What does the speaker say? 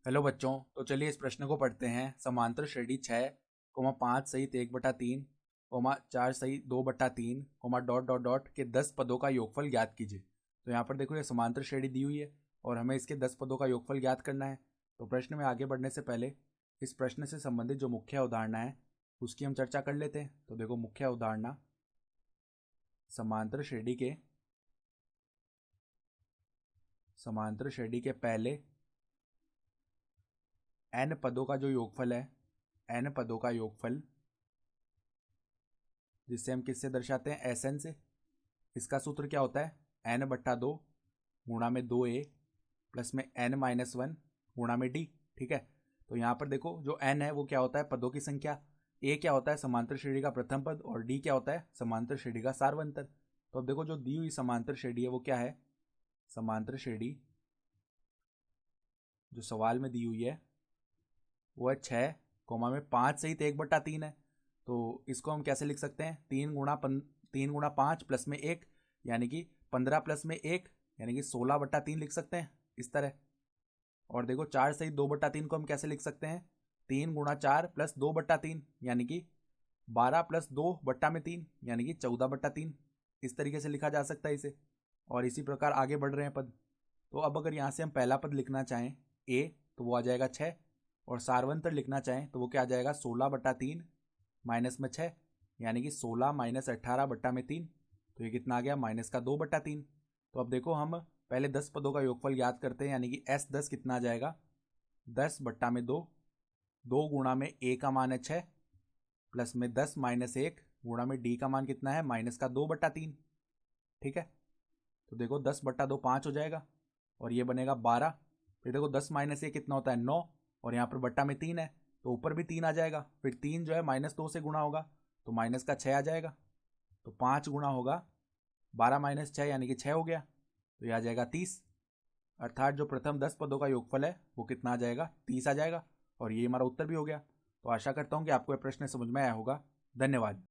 Hello बच्चों, तो चलिए इस प्रश्न को पढ़ते हैं। समांतर श्रेणी 6, 5 सहित 1/3, 4 सहित 2/3, डॉट डॉट डॉट के 10 पदों का योगफल ज्ञात कीजिए। तो यहाँ पर देखो, ये समांतर श्रेणी दी हुई है और हमें इसके 10 पदों का योगफल ज्ञात करना है। तो प्रश्न में आगे बढ़ने से पहले इस प्रश्न से संबंधित जो मुख्य अवधारणा है उसकी हम चर्चा कर लेते हैं। तो देखो, मुख्य अवधारणा समांतर श्रेणी के पहले n पदों का जो योगफल है, n पदों का योगफल, जिससे हम किससे दर्शाते हैं, Sn से। इसका सूत्र क्या होता है, n/2 गुणा में 2a प्लस में n-1 गुणा में d। ठीक है, तो यहाँ पर देखो, जो n है वो क्या होता है, पदों की संख्या। a क्या होता है, समांतर श्रेणी का प्रथम पद, और d क्या होता है, समांतर श्रेणी का सारवंतर। तो अब देखो, जो दी हुई समांतर श्रेणी है वो क्या है, समांतर श्रेणी जो सवाल में दी हुई है वो है 6, 5 सहित 1/3 है। तो इसको हम कैसे लिख सकते हैं, 3 गुणा 5 प्लस में 1 यानी कि 15 प्लस में 1 यानी कि 16/3 लिख सकते हैं इस तरह। और देखो, 4 सहित 2/3 को हम कैसे लिख सकते हैं, 3 गुणा 4 प्लस 2/3 यानी कि 12 प्लस 2/3 यानी कि 14/3। इस तरीके से लिखा जा सकता है इसे। और इसी प्रकार आगे बढ़ रहे हैं पद। तो अब अगर यहाँ से हम पहला पद लिखना चाहें a, तो वो आ जाएगा 6, और सारवंतर लिखना चाहें तो वो क्या आ जाएगा, 16/3 माइनस में 6 यानी कि 16 माइनस 18/3। तो ये कितना आ गया, माइनस का 2/3। तो अब देखो, हम पहले 10 पदों का योगफल याद करते हैं, यानी कि S10 कितना आ जाएगा, 10/2, 2 गुणा में a का मान है 6 प्लस में 10 माइनस 1 गुणा में d का मान कितना है, माइनस का 2/3। ठीक है, तो देखो 10/2 5 हो जाएगा और ये बनेगा 12। फिर देखो 10 माइनस ये कितना होता है, 9, और यहाँ पर बट्टा में 3 है तो ऊपर भी 3 आ जाएगा। फिर 3 जो है -2 से गुणा होगा तो माइनस का 6 आ जाएगा। तो 5 गुणा होगा 12 माइनस 6 यानी कि 6 हो गया। तो ये आ जाएगा 30। अर्थात जो प्रथम 10 पदों का योगफल है वो कितना आ जाएगा, 30 आ जाएगा। और ये हमारा उत्तर भी हो गया। तो आशा करता हूँ कि आपको यह प्रश्न समझ में आया होगा। धन्यवाद।